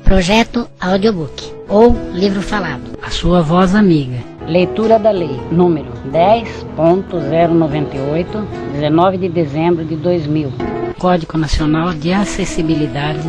Projeto Audiobook ou livro falado. A sua voz amiga. Leitura da lei número 10.098, 19 de dezembro de 2000. Código Nacional de Acessibilidade.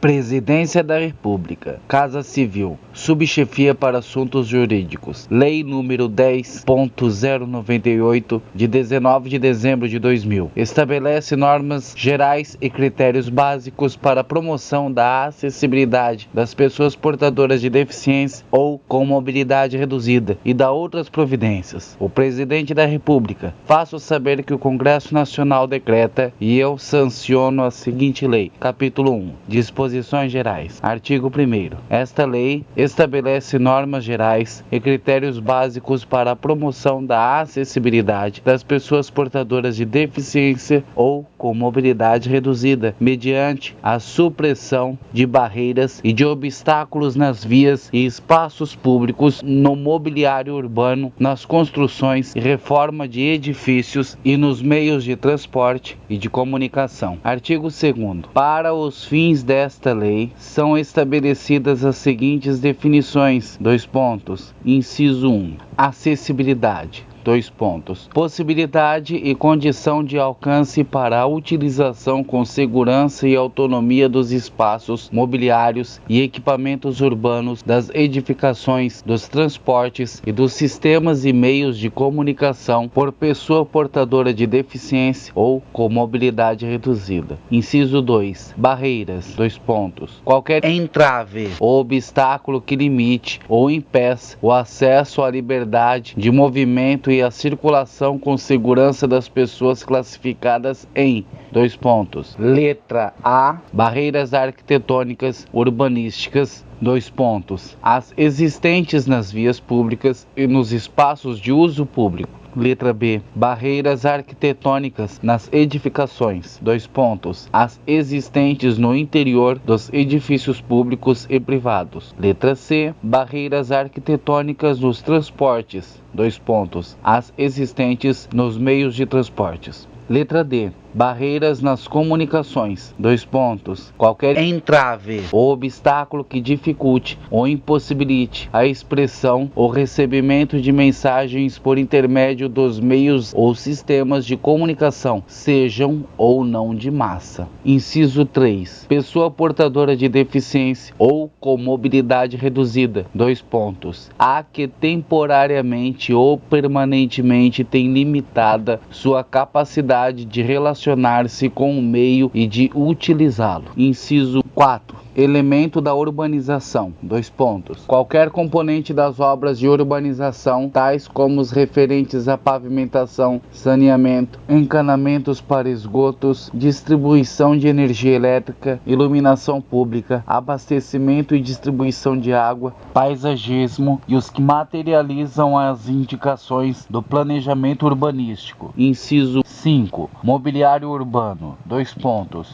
Presidência da República, Casa Civil, Subchefia para Assuntos Jurídicos, Lei número 10.098, de 19 de dezembro de 2000, estabelece normas gerais e critérios básicos para a promoção da acessibilidade das pessoas portadoras de deficiência ou com mobilidade reduzida e dá outras providências. O Presidente da República, faço saber que o Congresso Nacional decreta e eu sanciono a seguinte lei. Capítulo 1. Disposições gerais. Artigo 1º. Esta lei estabelece normas gerais e critérios básicos para a promoção da acessibilidade das pessoas portadoras de deficiência ou com mobilidade reduzida, mediante a supressão de barreiras e de obstáculos nas vias e espaços públicos, no mobiliário urbano, nas construções e reforma de edifícios e nos meios de transporte e de comunicação. Artigo 2º. Para os fins desta lei, são estabelecidas as seguintes definições. Inciso 1. Acessibilidade. Possibilidade e condição de alcance para a utilização com segurança e autonomia dos espaços mobiliários e equipamentos urbanos, das edificações, dos transportes e dos sistemas e meios de comunicação por pessoa portadora de deficiência ou com mobilidade reduzida. Inciso 2. Barreiras. Qualquer entrave ou obstáculo que limite ou impeça o acesso à liberdade de movimento e a circulação com segurança das pessoas classificadas em letra A. Barreiras arquitetônicas urbanísticas. As existentes nas vias públicas e nos espaços de uso público. Letra B. Barreiras arquitetônicas nas edificações. As existentes no interior dos edifícios públicos e privados. Letra C. Barreiras arquitetônicas nos transportes. As existentes nos meios de transportes. Letra D. Barreiras nas comunicações. Qualquer entrave ou obstáculo que dificulte ou impossibilite a expressão ou recebimento de mensagens por intermédio dos meios ou sistemas de comunicação, sejam ou não de massa. Inciso 3. Pessoa portadora de deficiência ou com mobilidade reduzida. A que temporariamente ou permanentemente tem limitada sua capacidade de relacionar-se com o meio e de utilizá-lo. Inciso 4. Elemento da urbanização. Qualquer componente das obras de urbanização, tais como os referentes à pavimentação, saneamento, encanamentos para esgotos, distribuição de energia elétrica, iluminação pública, abastecimento e distribuição de água, paisagismo e os que materializam as indicações do planejamento urbanístico. Inciso 5. Mobiliário urbano.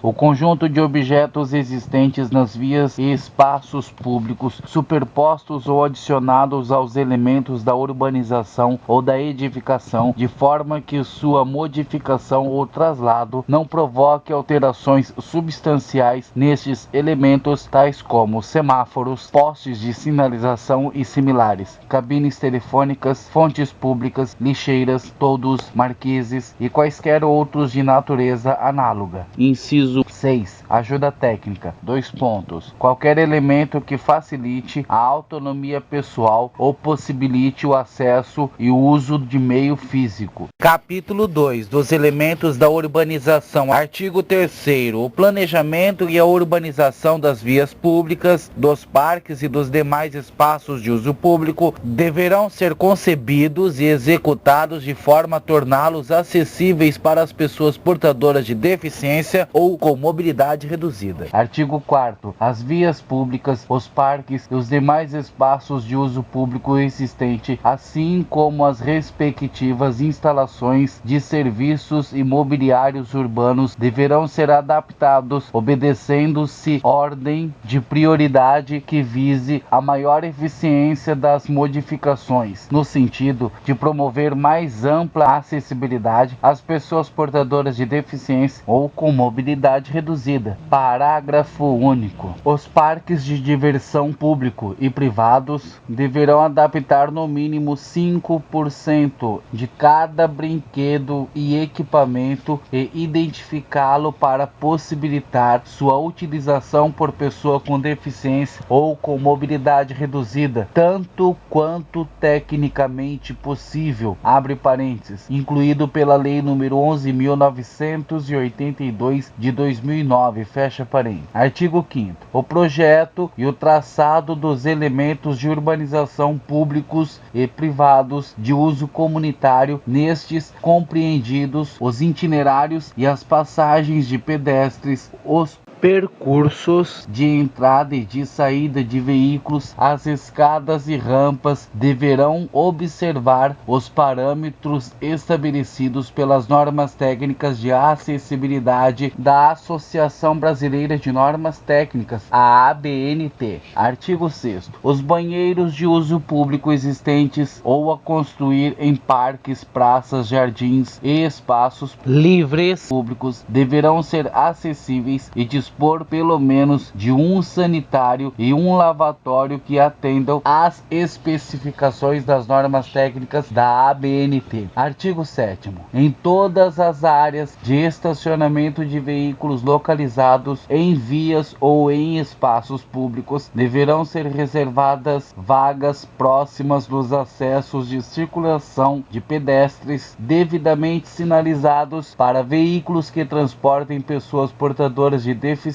O conjunto de objetos existentes nas vias e espaços públicos, superpostos ou adicionados aos elementos da urbanização ou da edificação, de forma que sua modificação ou traslado não provoque alterações substanciais nestes elementos, tais como semáforos, postes de sinalização e similares, cabines telefônicas, fontes públicas, lixeiras, toldos, marquises e quaisquer outros de natureza análoga. Inciso 6. Ajuda técnica. Qualquer elemento que facilite a autonomia pessoal ou possibilite o acesso e o uso de meio físico. Capítulo 2. Dos elementos da urbanização. Artigo 3º. O planejamento e a urbanização das vias públicas, dos parques e dos demais espaços de uso público deverão ser concebidos e executados de forma a torná-los acessíveis para as pessoas portadoras de deficiência ou com mobilidade mobilidade reduzida. Artigo 4º. As vias públicas, os parques e os demais espaços de uso público existente, assim como as respectivas instalações de serviços imobiliários urbanos, deverão ser adaptados obedecendo-se ordem de prioridade que vise a maior eficiência das modificações, no sentido de promover mais ampla acessibilidade às pessoas portadoras de deficiência ou com mobilidade reduzida. Parágrafo único. Os parques de diversão público e privados deverão adaptar no mínimo 5% de cada brinquedo e equipamento e identificá-lo para possibilitar sua utilização por pessoa com deficiência ou com mobilidade reduzida, tanto quanto tecnicamente possível, abre parênteses, incluído pela Lei nº 11.982 de 2009, fecha parênteses. Artigo 5º. O projeto e o traçado dos elementos de urbanização públicos e privados de uso comunitário, nestes compreendidos os itinerários e as passagens de pedestres, os percursos de entrada e de saída de veículos, as escadas e rampas deverão observar os parâmetros estabelecidos pelas normas técnicas de acessibilidade da Associação Brasileira de Normas Técnicas, a ABNT. Artigo 6º. Os banheiros de uso público existentes ou a construir em parques, praças, jardins e espaços livres públicos deverão ser acessíveis e dispor pelo menos de um sanitário e um lavatório que atendam às especificações das normas técnicas da ABNT. Artigo 7º. Em todas as áreas de estacionamento de veículos localizados em vias ou em espaços públicos deverão ser reservadas vagas próximas dos acessos de circulação de pedestres devidamente sinalizados para veículos que transportem pessoas portadoras de deficiência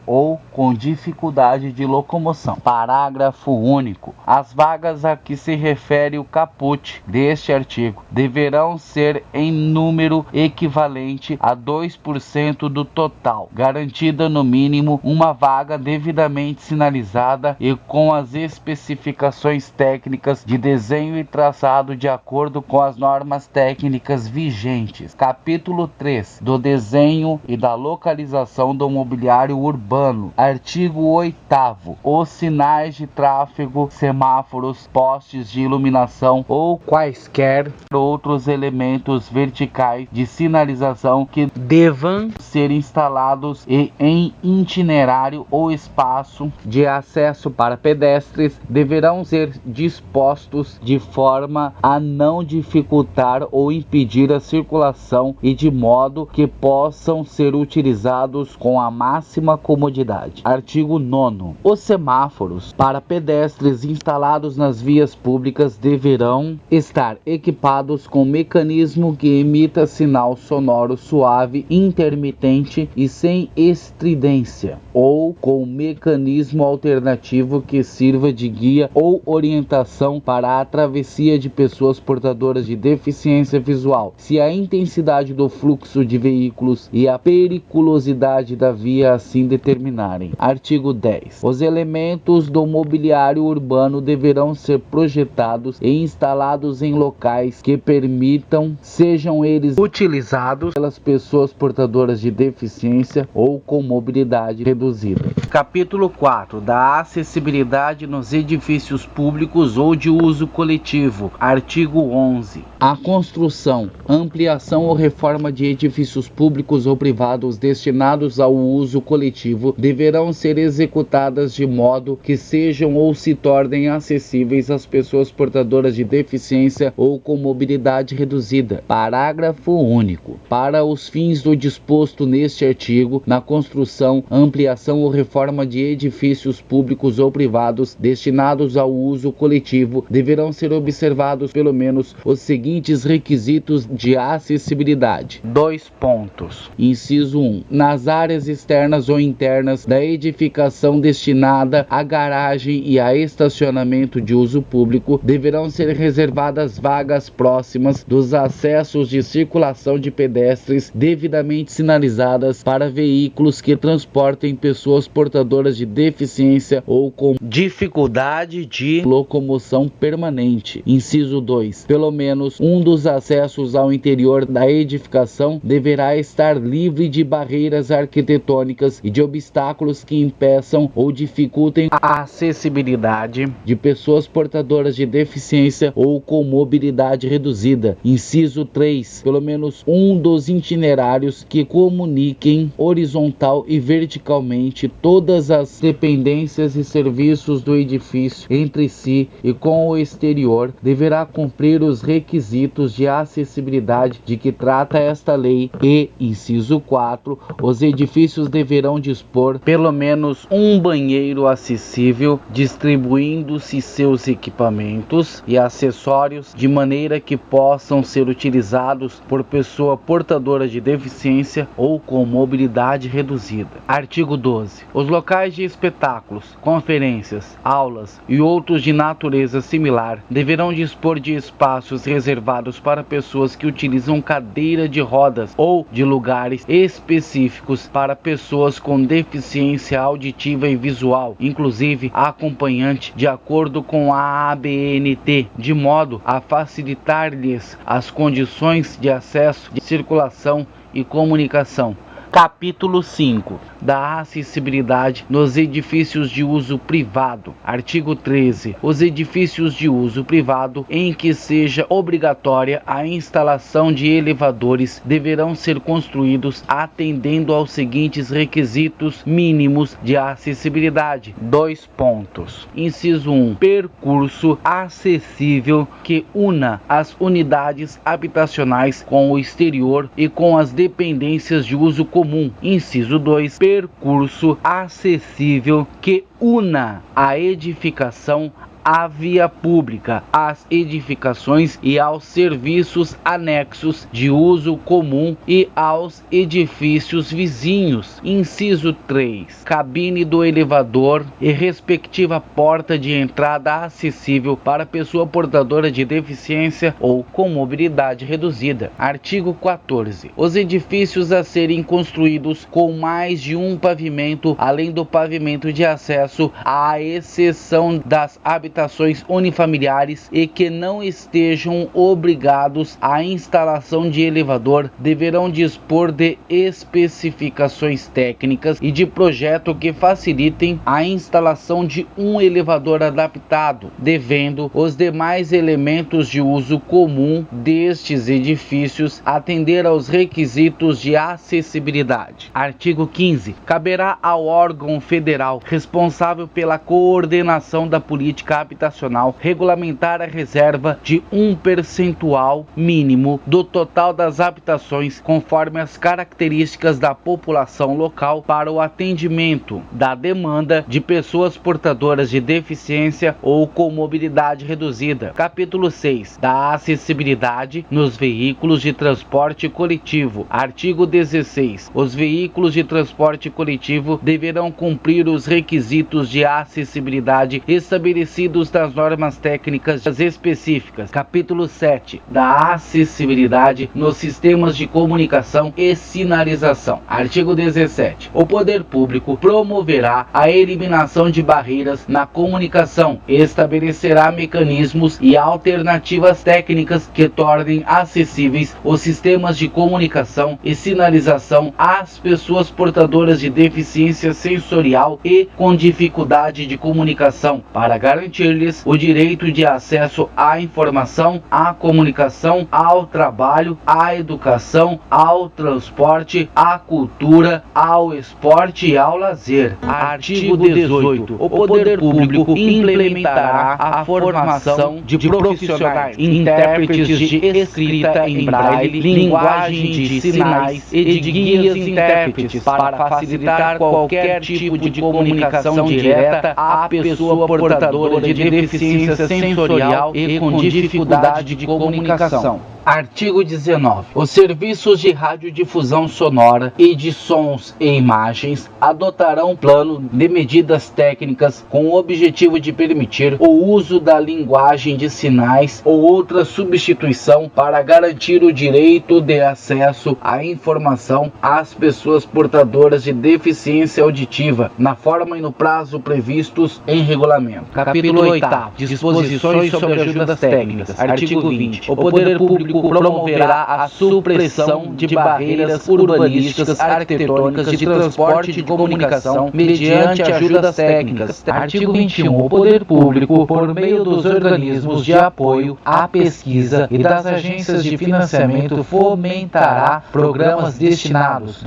ou com dificuldade de locomoção. Parágrafo único. As vagas a que se refere o caput deste artigo deverão ser em número equivalente a 2% do total, garantida no mínimo uma vaga devidamente sinalizada e com as especificações técnicas de desenho e traçado de acordo com as normas técnicas vigentes. Capítulo 3 do desenho e da localização do mobiliário urbano. Artigo 8º. Os sinais de tráfego, semáforos, postes de iluminação ou quaisquer outros elementos verticais de sinalização que devam ser instalados em itinerário ou espaço de acesso para pedestres deverão ser dispostos de forma a não dificultar ou impedir a circulação e de modo que possam ser utilizados com a máxima comodidade. Artigo 9º. Os semáforos para pedestres instalados nas vias públicas deverão estar equipados com mecanismo que emita sinal sonoro suave, intermitente e sem estridência, ou com mecanismo alternativo que sirva de guia ou orientação para a travessia de pessoas portadoras de deficiência visual, se a intensidade do fluxo de veículos e a periculosidade da via assim determinarem. Artigo 10. Os elementos do mobiliário urbano deverão ser projetados e instalados em locais que permitam, sejam eles utilizados pelas pessoas portadoras de deficiência ou com mobilidade reduzida. Capítulo 4 da acessibilidade nos edifícios públicos ou de uso coletivo. Artigo 11. A construção, ampliação ou reforma de edifícios públicos ou privados destinados ao uso coletivo deverão ser executadas de modo que sejam ou se tornem acessíveis às pessoas portadoras de deficiência ou com mobilidade reduzida. Parágrafo único. Para os fins do disposto neste artigo, na construção, ampliação ou reforma de edifícios públicos ou privados destinados ao uso coletivo, deverão ser observados pelo menos os seguintes requisitos de acessibilidade. 2 pontos. Inciso 1. Nas áreas externas ou internas da edificação destinada à garagem e a estacionamento de uso público, deverão ser reservadas vagas próximas dos acessos de circulação de pedestres devidamente sinalizadas para veículos que transportem pessoas portadoras de deficiência ou com dificuldade de locomoção permanente. Inciso 2. Pelo menos um dos acessos ao interior da edificação deverá estar livre de barreiras arquitetônicas e de obstáculos que impeçam ou dificultem a acessibilidade de pessoas portadoras de deficiência ou com mobilidade reduzida. Inciso 3. Pelo menos um dos itinerários que comuniquem horizontal e verticalmente todas as dependências e serviços do edifício entre si e com o exterior deverá cumprir os requisitos de acessibilidade de que trata esta lei e, inciso 4, os edifícios deverão dispor pelo menos um banheiro acessível, distribuindo-se seus equipamentos e acessórios de maneira que possam ser utilizados por pessoa portadora de deficiência ou com mobilidade reduzida. Artigo 12. Os locais de espetáculos, conferências, aulas e outros de natureza similar deverão dispor de espaços reservados para pessoas que utilizam cadeira de rodas ou de lugares específicos para pessoas com deficiência auditiva e visual, inclusive acompanhante, de acordo com a ABNT, de modo a facilitar-lhes as condições de acesso, de circulação e comunicação. Capítulo 5 da acessibilidade nos edifícios de uso privado. Artigo 13. Os edifícios de uso privado em que seja obrigatória a instalação de elevadores deverão ser construídos atendendo aos seguintes requisitos mínimos de acessibilidade. 2 pontos. Inciso 1. Percurso acessível que una as unidades habitacionais com o exterior e com as dependências de uso comum. Inciso 2. Percurso acessível que una a edificação à via pública, às edificações e aos serviços anexos de uso comum e aos edifícios vizinhos. Inciso 3. Cabine do elevador e respectiva porta de entrada acessível para pessoa portadora de deficiência ou com mobilidade reduzida. Artigo 14. Os edifícios a serem construídos com mais de um pavimento, além do pavimento de acesso, à exceção das habitações unifamiliares e que não estejam obrigados à instalação de elevador, deverão dispor de especificações técnicas e de projeto que facilitem a instalação de um elevador adaptado, devendo os demais elementos de uso comum destes edifícios atender aos requisitos de acessibilidade. Artigo 15. Caberá ao órgão federal responsável pela coordenação da política habitacional regulamentar a reserva de um percentual mínimo do total das habitações conforme as características da população local para o atendimento da demanda de pessoas portadoras de deficiência ou com mobilidade reduzida. Capítulo 6 da acessibilidade nos veículos de transporte coletivo. Artigo 16. Os veículos de transporte coletivo deverão cumprir os requisitos de acessibilidade estabelecidos das normas técnicas específicas. Capítulo 7 da acessibilidade nos sistemas de comunicação e sinalização. Artigo 17. O poder público promoverá a eliminação de barreiras na comunicação e estabelecerá mecanismos e alternativas técnicas que tornem acessíveis os sistemas de comunicação e sinalização às pessoas portadoras de deficiência sensorial e com dificuldade de comunicação, para garantir-lhes o direito de acesso à informação, à comunicação, ao trabalho, à educação, ao transporte, à cultura, ao esporte e ao lazer. Artigo 18. O poder público implementará a formação de profissionais, intérpretes de escrita em braille, linguagem de sinais e de guias intérpretes para facilitar qualquer tipo de comunicação direta à pessoa portadora de deficiência sensorial e com dificuldade de comunicação. Artigo 19. Os serviços de radiodifusão sonora e de sons e imagens adotarão plano de medidas técnicas com o objetivo de permitir o uso da linguagem de sinais ou outra substituição para garantir o direito de acesso à informação às pessoas portadoras de deficiência auditiva na forma e no prazo previstos em regulamento. Capítulo 8º. Disposições sobre ajudas técnicas. Artigo 20. O poder público promoverá a supressão de barreiras urbanísticas, arquitetônicas, de transporte e de comunicação mediante ajudas técnicas. Artigo 21. O poder público, por meio dos organismos de apoio à pesquisa e das agências de financiamento, fomentará programas destinados,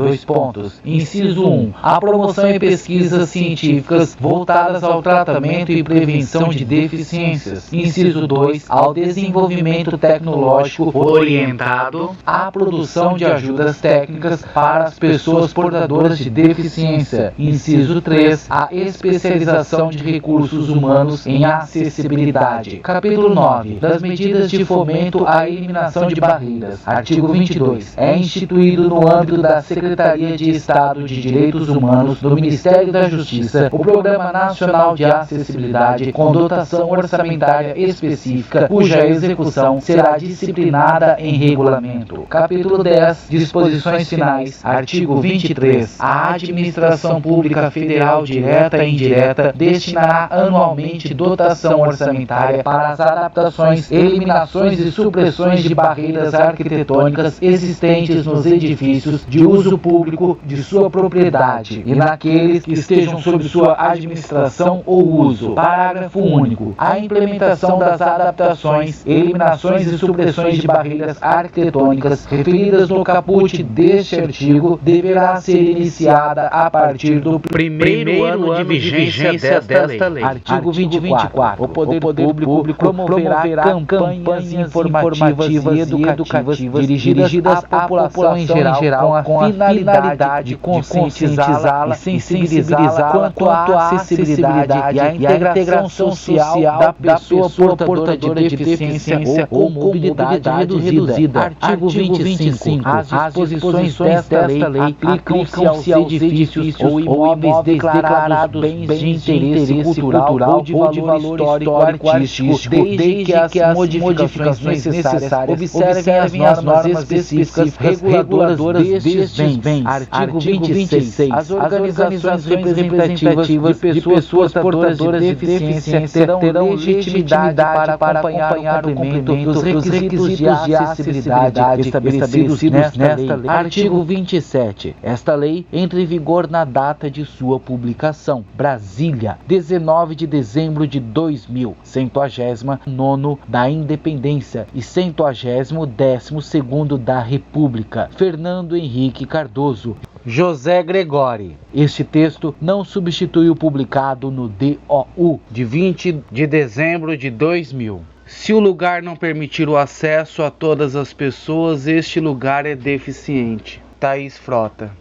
inciso 1, à promoção e pesquisas científicas voltadas ao tratamento e prevenção de deficiências. Inciso 2, ao desenvolvimento tecnológico orientado à produção de ajudas técnicas para as pessoas portadoras de deficiência. Inciso 3, a especialização de recursos humanos em acessibilidade. Capítulo 9. Das medidas de fomento à eliminação de barreiras. Artigo 22. É instituído no âmbito da Secretaria de Estado de Direitos Humanos do Ministério da Justiça o Programa Nacional de Acessibilidade com dotação orçamentária específica, cuja execução será disciplinada em regulamento. Capítulo 10. Disposições finais. Artigo 23. A Administração Pública Federal direta e indireta destinará anualmente dotação orçamentária para as adaptações, eliminações e supressões de barreiras arquitetônicas existentes nos edifícios de uso público de sua propriedade e naqueles que estejam sob sua administração ou uso. Parágrafo único. A implementação das adaptações, eliminações e supressões de barreiras arquitetônicas referidas no caput deste artigo deverá ser iniciada a partir do primeiro ano de vigência desta lei. Artigo 24. O poder público promoverá campanhas informativas e educativas dirigidas à população em geral com a finalidade de conscientizá-la e sensibilizá-la quanto à acessibilidade e à integração social da pessoa portadora de deficiência ou mobilidade reduzida. Artigo 25. As disposições desta lei aplicam-se aos edifícios ou imóveis declarados bens de interesse cultural ou de valor histórico artístico, desde que as modificações necessárias observem as normas específicas reguladoras destes bens. Artigo 26. As organizações representativas de pessoas portadoras de deficiência terão legitimidade para acompanhar o cumprimento dos requisitos de acessibilidade estabelecidos nesta lei. Artigo 27. Esta lei entra em vigor na data de sua publicação. Brasília, 19 de dezembro de 2000, 109º da Independência e 110º da República. Fernando Henrique Cardoso. José Gregori. Este texto não substitui o publicado no DOU de 20 de dezembro de 2000. Se o lugar não permitir o acesso a todas as pessoas, este lugar é deficiente. Thaís Frota.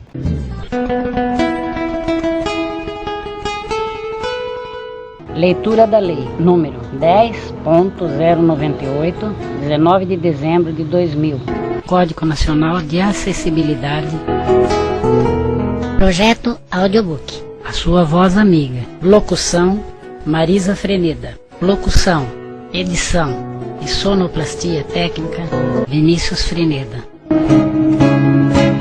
Leitura da Lei número 10.098, 19 de dezembro de 2000. Código Nacional de Acessibilidade. Projeto Audiobook. A sua voz amiga. Locução: Marisa Freneda. Locução, edição e sonoplastia técnica: Vinícius Freneda.